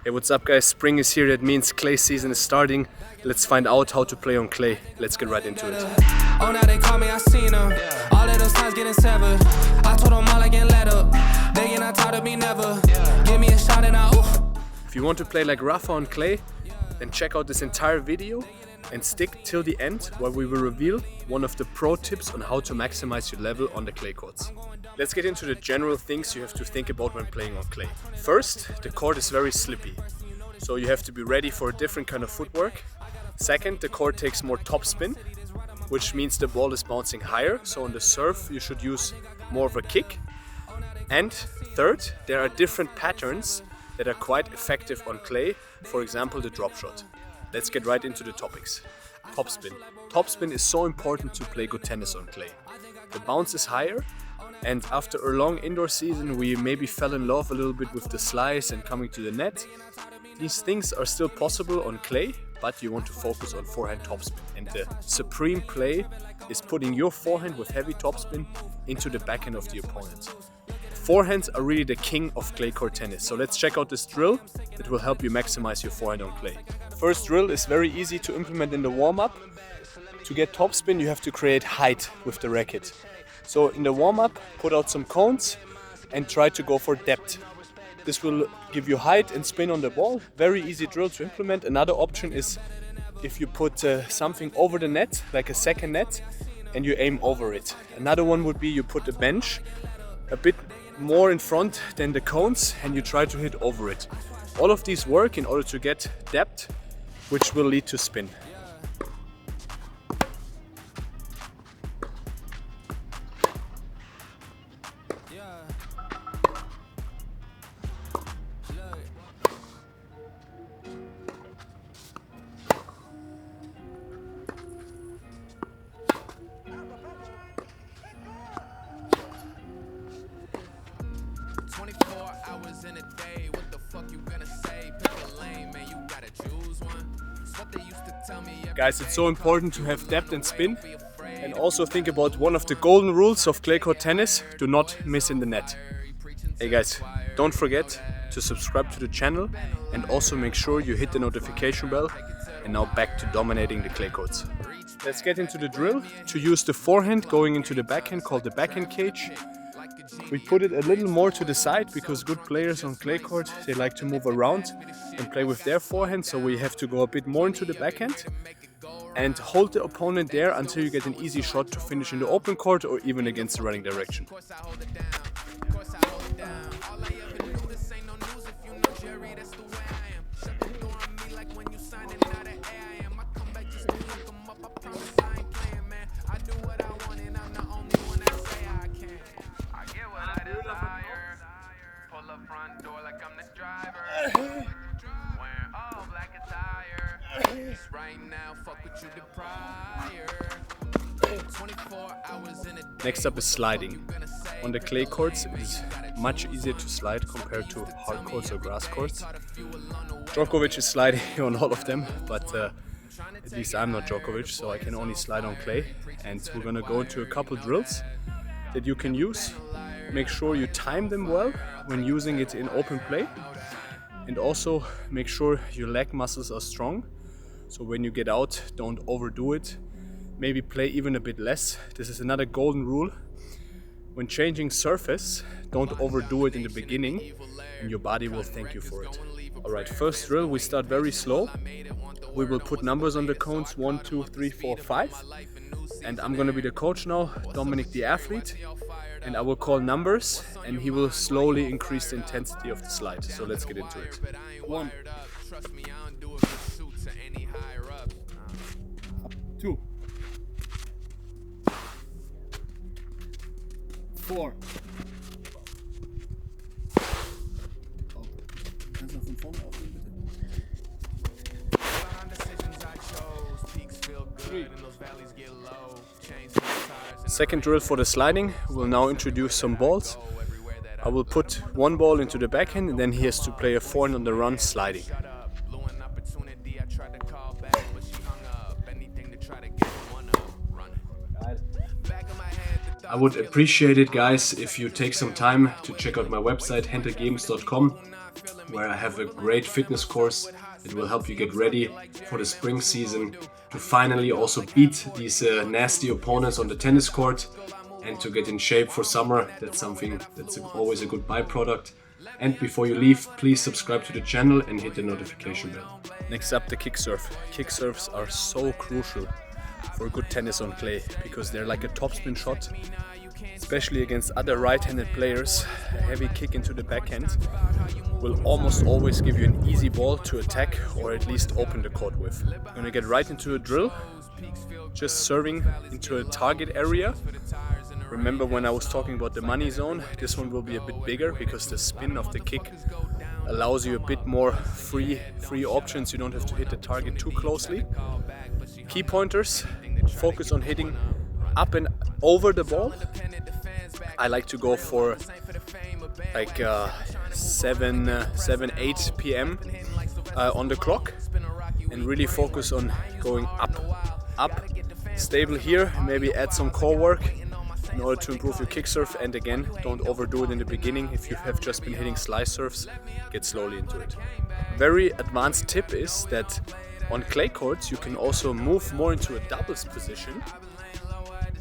Hey, what's up guys? Spring is here, that means clay season is starting. Let's find out how to play on clay. Let's get right into it. Oh, now they call me, I seen them. All of those times getting severed. I told them all I get let up. They get not tired of me never. Give me a shot and I oof. If you want to play like Rafa on clay, then check out this entire video and stick till the end where we will reveal one of the pro tips on how to maximize your level on the clay courts. Let's get into the general things you have to think about when playing on clay. First, the court is very slippy, so you have to be ready for a different kind of footwork. Second, the court takes more topspin, which means the ball is bouncing higher, so on the serve you should use more of a kick. And third, there are different patterns that are quite effective on clay, for example the drop shot. Let's get right into the topics. Topspin. Topspin is so important to play good tennis on clay. The bounce is higher, and after a long indoor season we maybe fell in love a little bit with the slice and coming to the net. These things are still possible on clay, but you want to focus on forehand topspin. And the supreme play is putting your forehand with heavy topspin into the backhand of the opponent. Forehands are really the king of clay court tennis, so let's check out this drill that will help you maximize your forehand on clay. First drill is very easy to implement in the warm-up. To get topspin you have to create height with the racket. So in the warm-up, put out some cones and try to go for depth. This will give you height and spin on the ball. Very easy drill to implement. Another option is if you put something over the net, like a second net, and you aim over it. Another one would be you put a bench a bit more in front than the cones and you try to hit over it. All of these work in order to get depth, which will lead to spin. Guys, it's so important to have depth and spin, and also think about one of the golden rules of clay court tennis: do not miss in the net. Hey guys, don't forget to subscribe to the channel and also make sure you hit the notification bell. And now back to dominating the clay courts. Let's get into the drill. To use the forehand going into the backhand, called the backhand cage, we put it a little more to the side because good players on clay court, they like to move around and play with their forehand, so we have to go a bit more into the backhand and hold the opponent there until you get an easy shot to finish in the open court or even against the running direction. Next up is sliding. On the clay courts it is much easier to slide compared to hard courts or grass courts. Djokovic is sliding on all of them, but at least I'm not Djokovic, so I can only slide on clay. And we're gonna go into a couple drills that you can use. Make sure you time them well when using it in open play, and also make sure your leg muscles are strong. So when you get out, don't overdo it. Maybe play even a bit less. This is another golden rule. When changing surface, don't overdo it in the beginning and your body will thank you for it. Alright, first drill, we start very slow. We will put numbers on the cones, 1, 2, 3, 4, 5. And I'm gonna be the coach now, Dominic the athlete. And I will call numbers and he will slowly increase the intensity of the slide. So let's get into it. 1, 2, 4. Oh, kannst du von vorne aufnehmen, bitte? 3. Second drill for the sliding. We'll now introduce some balls. I will put one ball into the backhand and then he has to play a forehand on the run sliding. I would appreciate it, guys, if you take some time to check out my website, hentelgames.com. where I have a great fitness course that will help you get ready for the spring season, to finally also beat these nasty opponents on the tennis court and to get in shape for summer. That's something that's always a good byproduct. And before you leave, please subscribe to the channel and hit the notification bell. Next up, the kick serve. Kick serves are so crucial for good tennis on clay because they're like a topspin shot, especially against other right-handed players. A heavy kick into the backhand will almost always give you an easy ball to attack or at least open the court with. I'm gonna get right into a drill, just serving into a target area. Remember when I was talking about the money zone, this one will be a bit bigger because the spin of the kick allows you a bit more free options. You don't have to hit the target too closely. Key pointers, focus on hitting up and over the ball. I like to go for like 7-8 p.m. On the clock and really focus on going up, stable here, maybe add some core work in order to improve your kick serve. And again, don't overdo it in the beginning. If you have just been hitting slice serves, get slowly into it. Very advanced tip is that on clay courts you can also move more into a doubles position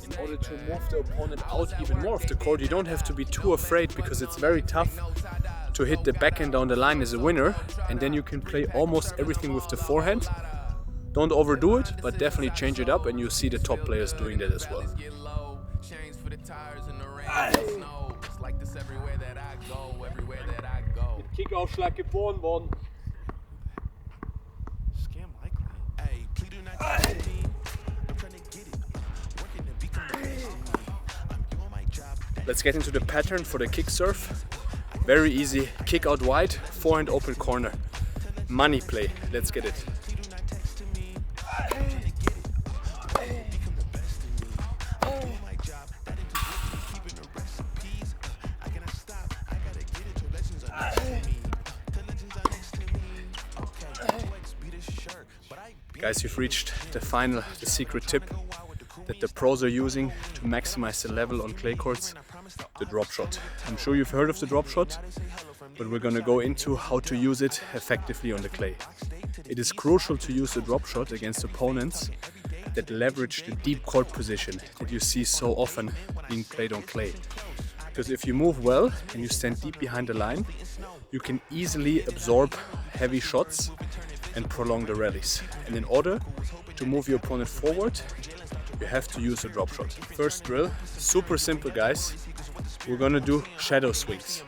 in order to move the opponent out even more of the court. You don't have to be too afraid because it's very tough to hit the backhand down the line as a winner, and then you can play almost everything with the forehand. Don't overdo it, but definitely change it up, and you see the top players doing that as well. Kickaufschlag geboren worden. Let's get into the pattern for the kick serve. Very easy, kick out wide, forehand open corner. Money play, let's get it. Guys, you've reached the secret tip that the pros are using to maximize the level on clay courts, the drop shot. I'm sure you've heard of the drop shot, but we're gonna go into how to use it effectively on the clay. It is crucial to use the drop shot against opponents that leverage the deep court position that you see so often being played on clay. Because if you move well and you stand deep behind the line, you can easily absorb heavy shots and prolong the rallies. And in order to move your opponent forward, you have to use a drop shot. First drill, super simple guys. We're gonna do shadow swings.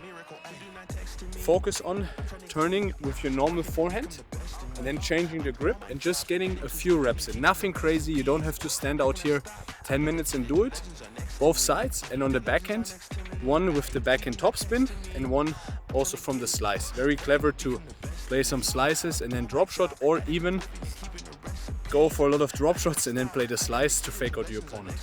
Focus on turning with your normal forehand and then changing the grip and just getting a few reps in. Nothing crazy, you don't have to stand out here 10 minutes and do it. Both sides, and on the backhand, one with the backhand topspin and one also from the slice. Very clever to play some slices and then drop shot, or even go for a lot of drop shots and then play the slice to fake out your opponent.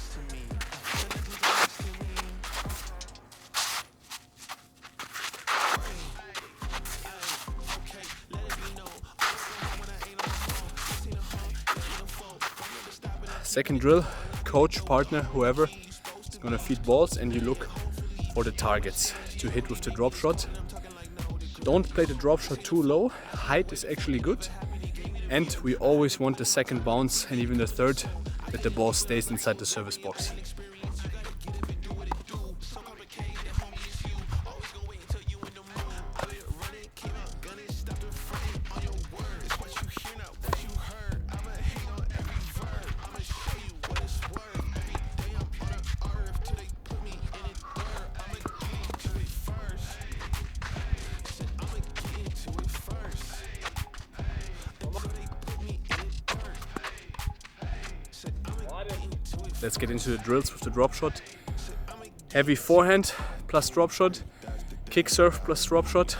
Second drill, coach, partner, whoever is gonna feed balls, and you look for the targets to hit with the drop shot. Don't play the drop shot too low. Height is actually good. And we always want the second bounce and even the third, that the ball stays inside the service box. Let's get into the drills with the drop shot. Heavy forehand plus drop shot, kick serve plus drop shot,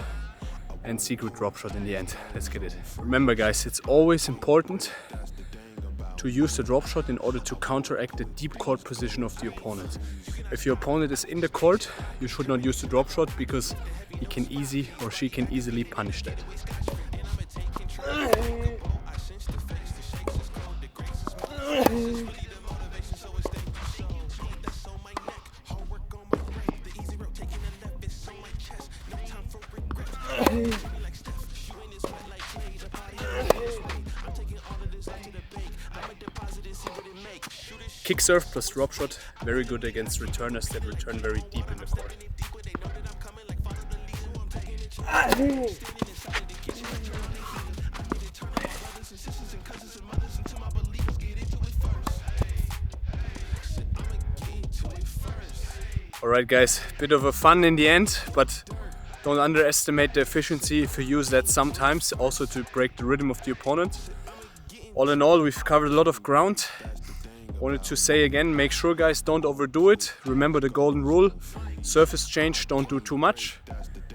and secret drop shot in the end. Let's get it. Remember guys, it's always important to use the drop shot in order to counteract the deep court position of the opponent. If your opponent is in the court, you should not use the drop shot because he can she can easily punish that. kick serve plus drop shot, very good against returners that return very deep in the court. Alright guys, bit of a fun in the end, but don't underestimate the efficiency if you use that sometimes, also to break the rhythm of the opponent. All in all, we've covered a lot of ground. Wanted to say again, make sure guys don't overdo it. Remember the golden rule, surface change, don't do too much.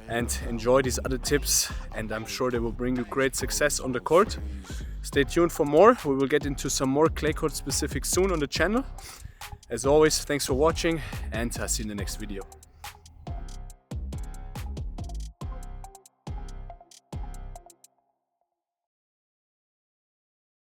And enjoy these other tips, and I'm sure they will bring you great success on the court. Stay tuned for more. We will get into some more clay court specifics soon on the channel. As always, thanks for watching, and I'll see you in the next video.